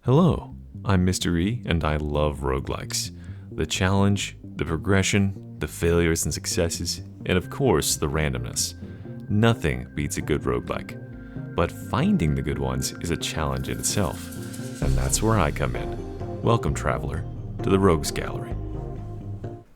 Hello, I'm Mr. E, and I love roguelikes. The challenge, the progression, the failures and successes, and of course, the randomness. Nothing beats a good roguelike. But finding the good ones is a challenge in itself, and that's where I come in. Welcome, traveler, to the Rogues Gallery.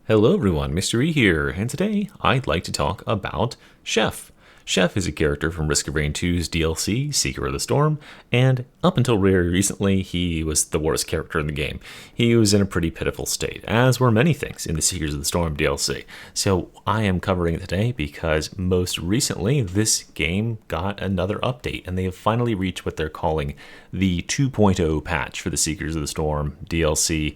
Hello everyone, Mr. E here, and today I'd like to talk about Chef. Chef is a character from Risk of Rain 2's DLC, Seeker of the Storm, and up until very recently, he was the worst character in the game. He was in a pretty pitiful state, as were many things in the Seekers of the Storm DLC. So I am covering it today because most recently, this game got another update, and they have finally reached what they're calling the 2.0 patch for the Seekers of the Storm DLC.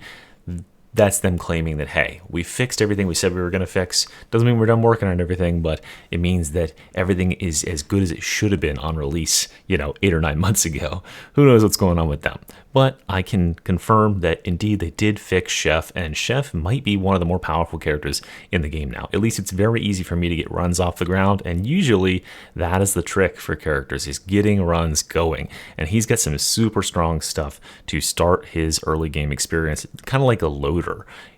That's them claiming that, hey, we fixed everything we said we were going to fix. Doesn't mean we're done working on everything, but it means that everything is as good as it should have been on release, 8 or 9 months ago. Who knows what's going on with them? But I can confirm that indeed they did fix Chef, and Chef might be one of the more powerful characters in the game now. At least it's very easy for me to get runs off the ground, and usually that is the trick for characters, is getting runs going. And he's got some super strong stuff to start his early game experience, kind of like a loader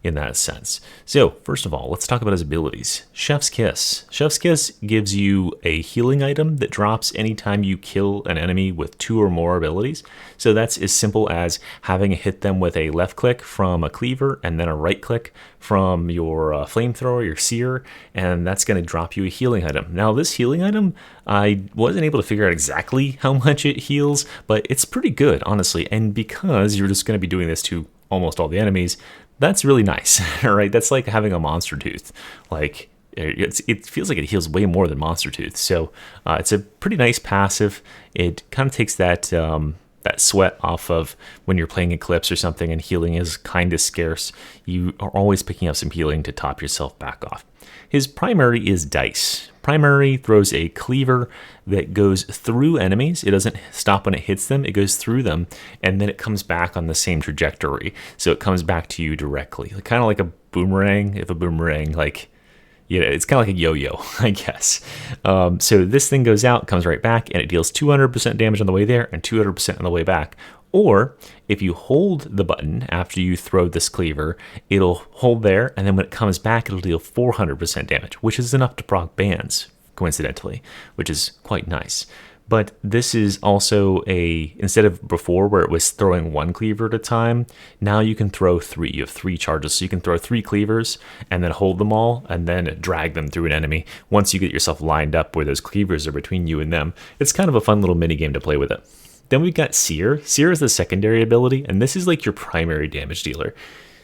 in that sense. So first of all, let's talk about his abilities. Chef's Kiss. Chef's Kiss gives you a healing item that drops anytime you kill an enemy with 2 or more abilities. So that's as simple as having hit them with a left click from a cleaver and then a right click from your flamethrower, your seer, and that's going to drop you a healing item. Now this healing item, I wasn't able to figure out exactly how much it heals, but it's pretty good, honestly. And because you're just going to be doing this to almost all the enemies, that's really nice, right? That's like having a monster tooth. Like, it feels like it heals way more than monster tooth. So it's a pretty nice passive. It kind of takes that sweat off of when you're playing Eclipse or something and healing is kind of scarce. You are always picking up some healing to top yourself back off. His primary is Dice. Primary throws a cleaver that goes through enemies. It doesn't stop when it hits them. It goes through them, and then it comes back on the same trajectory. So it comes back to you directly, kind of like a boomerang. If a boomerang, it's kind of like a yo-yo, I guess. So this thing goes out, comes right back, and it deals 200% damage on the way there and 200% on the way back. Or if you hold the button after you throw this cleaver, it'll hold there, and then when it comes back, it'll deal 400% damage, which is enough to proc bans, coincidentally, which is quite nice. But this is also instead of before where it was throwing 1 cleaver at a time, now you can throw 3. You have 3 charges, so you can throw 3 cleavers and then hold them all and then drag them through an enemy once you get yourself lined up where those cleavers are between you and them. It's kind of a fun little mini game to play with it. Then we've got Seer. Seer is the secondary ability, and this is like your primary damage dealer.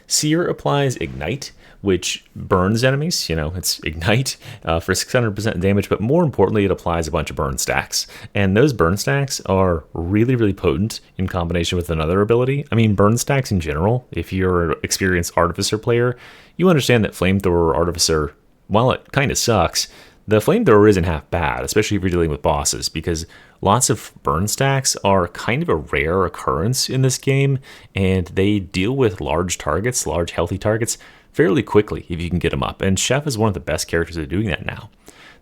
Seer applies Ignite, which burns enemies. It's Ignite for 600% damage, but more importantly, it applies a bunch of burn stacks. And those burn stacks are really, really potent in combination with another ability. I mean, burn stacks in general, if you're an experienced Artificer player, you understand that Flamethrower Artificer, while it kind of sucks, the Flamethrower isn't half bad, especially if you're dealing with bosses, because lots of burn stacks are kind of a rare occurrence in this game, and they deal with large targets, large healthy targets, fairly quickly if you can get them up. And Chef is one of the best characters at doing that now.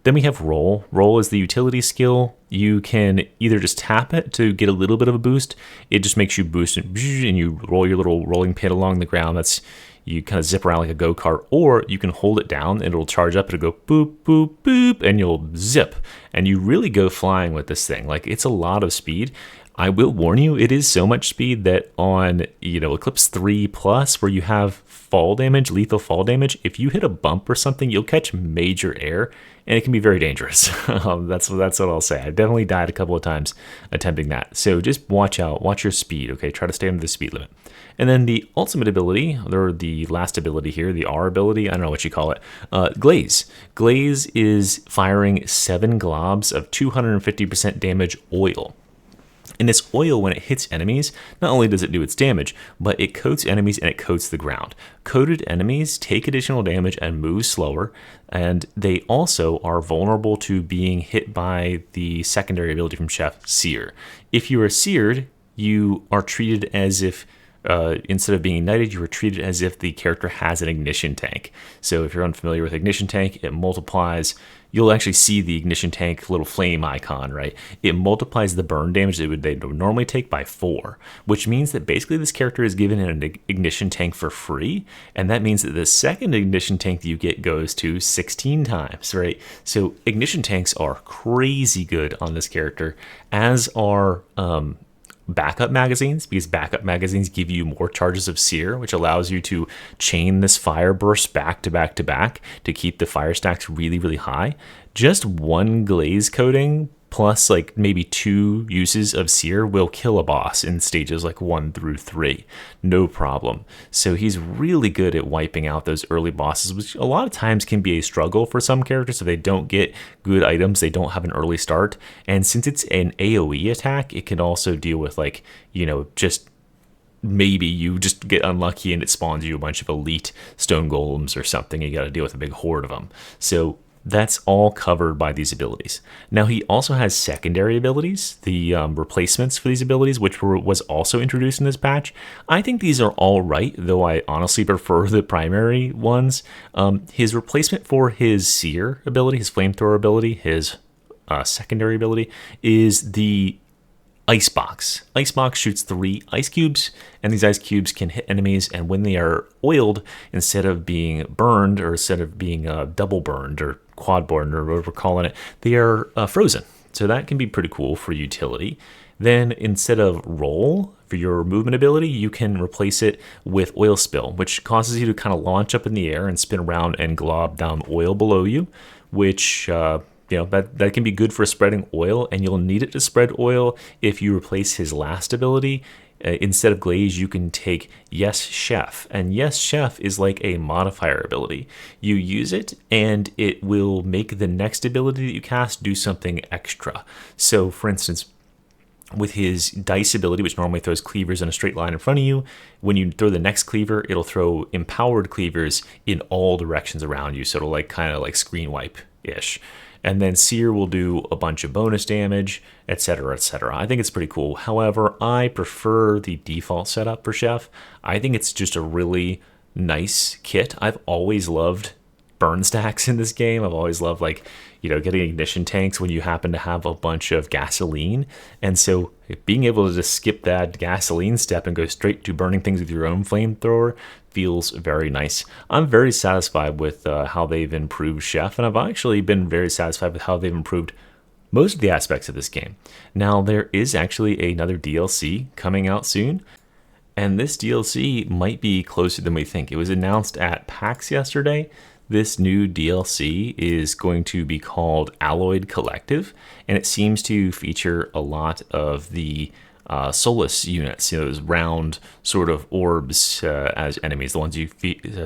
Then we have Roll. Roll is the utility skill. You can either just tap it to get a little bit of a boost. It just makes you boost and you roll your little rolling pin along the ground. You kind of zip around like a go-kart, or you can hold it down and it'll charge up. It'll go boop, boop, boop, and you'll zip. And you really go flying with this thing. It's a lot of speed. I will warn you, it is so much speed that on, Eclipse 3 Plus, where you have fall damage, lethal fall damage, if you hit a bump or something, you'll catch major air, and it can be very dangerous. That's what I'll say. I definitely died a couple of times attempting that. So just watch out, watch your speed, okay? Try to stay under the speed limit. And then the ultimate ability, or the last ability here, the R ability, I don't know what you call it, Glaze. Glaze is firing 7 globs of 250% damage oil. And this oil, when it hits enemies, not only does it do its damage, but it coats enemies and it coats the ground. Coated enemies take additional damage and move slower, and they also are vulnerable to being hit by the secondary ability from Chef, Seer. If you are seared, you are treated as if instead of being ignited, you were treated as if the character has an ignition tank. So if you're unfamiliar with ignition tank, it multiplies you'll actually see the ignition tank little flame icon, right? It multiplies the burn damage they would normally take by 4, which means that basically this character is given an ignition tank for free, and that means that the second ignition tank that you get goes to 16 times, right? So ignition tanks are crazy good on this character, as are backup magazines, because backup magazines give you more charges of sear, which allows you to chain this fire burst back to back to back to keep the fire stacks really, really high. Just one glaze coating plus like maybe 2 uses of sear will kill a boss in stages like 1 through 3, no problem. So he's really good at wiping out those early bosses, which a lot of times can be a struggle for some characters if they don't get good items, they don't have an early start. And since it's an AoE attack, it can also deal with like, you know, just maybe you just get unlucky and it spawns you a bunch of elite stone golems or something. You got to deal with a big horde of them. So that's all covered by these abilities. Now, he also has secondary abilities, the replacements for these abilities, which was also introduced in this patch. I think these are all right, though I honestly prefer the primary ones. His replacement for his seer ability, his flamethrower ability, his secondary ability, is the Icebox. Icebox shoots 3 ice cubes, and these ice cubes can hit enemies, and when they are oiled, instead of being burned, or instead of being double burned, or quad burned, or whatever we're calling it, they are frozen. So that can be pretty cool for utility. Then instead of roll for your movement ability, you can replace it with oil spill, which causes you to kind of launch up in the air and spin around and glob down oil below you, which you know, that can be good for spreading oil, and you'll need it to spread oil if you replace his last ability. Instead of glaze, you can take Yes Chef, and Yes Chef is like a modifier ability. You use it, and it will make the next ability that you cast do something extra. So, for instance, with his dice ability, which normally throws cleavers in a straight line in front of you, when you throw the next cleaver, it'll throw empowered cleavers in all directions around you. So it'll like kind of like screen wipe-ish. And then Seer will do a bunch of bonus damage, etc., etc. I think it's pretty cool. However, I prefer the default setup for Chef. I think it's just a really nice kit. I've always loved burn stacks in this game. I've always loved, like, you know, getting ignition tanks when you happen to have a bunch of gasoline. And so being able to just skip that gasoline step and go straight to burning things with your own flamethrower feels very nice. I'm very satisfied with how they've improved Chef, and I've actually been very satisfied with how they've improved most of the aspects of this game. Now, there is actually another DLC coming out soon, and this DLC might be closer than we think. It was announced at PAX yesterday. This new DLC is going to be called Alloyed Collective, and it seems to feature a lot of the Solus units, you know, those round sort of orbs as enemies, the ones you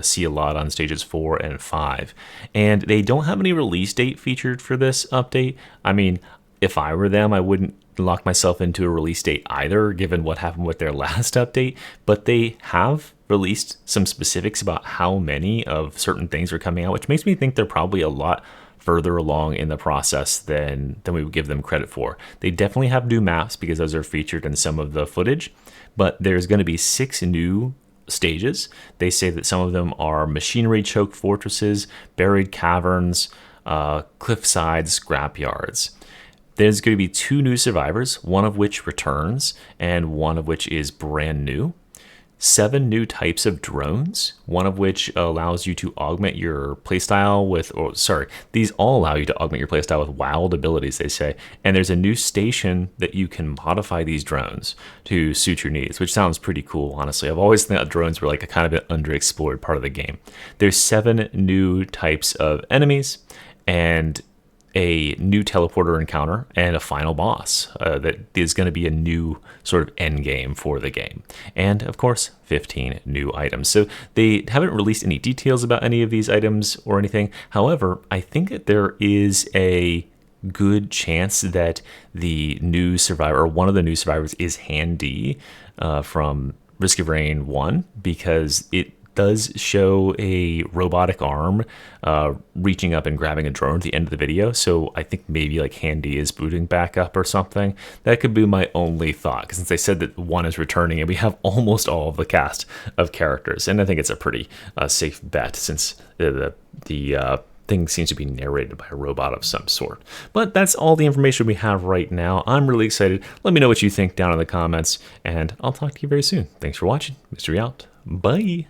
see a lot on stages 4 and 5. And they don't have any release date featured for this update. I mean, if I were them, I wouldn't lock myself into a release date either, given what happened with their last update, but they have released some specifics about how many of certain things are coming out, which makes me think they're probably a lot further along in the process than we would give them credit for. They definitely have new maps because those are featured in some of the footage, but there's going to be 6 new stages. They say that some of them are machinery choked fortresses, buried caverns, cliffside scrapyards. There's going to be 2 new survivors, one of which returns and one of which is brand new. 7 new types of drones, one of which allows you to augment your playstyle with, these all allow you to augment your playstyle with wild abilities, they say. And there's a new station that you can modify these drones to suit your needs, which sounds pretty cool, honestly. I've always thought drones were like a kind of an underexplored part of the game. There's 7 new types of enemies, and a new teleporter encounter, and a final boss that is going to be a new sort of end game for the game. And of course, 15 new items. So they haven't released any details about any of these items or anything. However, I think that there is a good chance that the new survivor, or one of the new survivors, is Handy from Risk of Rain 1, because it does show a robotic arm reaching up and grabbing a drone at the end of the video. So I think maybe like Handy is booting back up or something. That could be my only thought, because since they said that 1 is returning and we have almost all of the cast of characters, and I think it's a pretty safe bet, since the thing seems to be narrated by a robot of some sort. But that's all the information we have right now. I'm really excited. Let me know what you think down in the comments, and I'll talk to you very soon. Thanks for watching. Mystery out. Bye.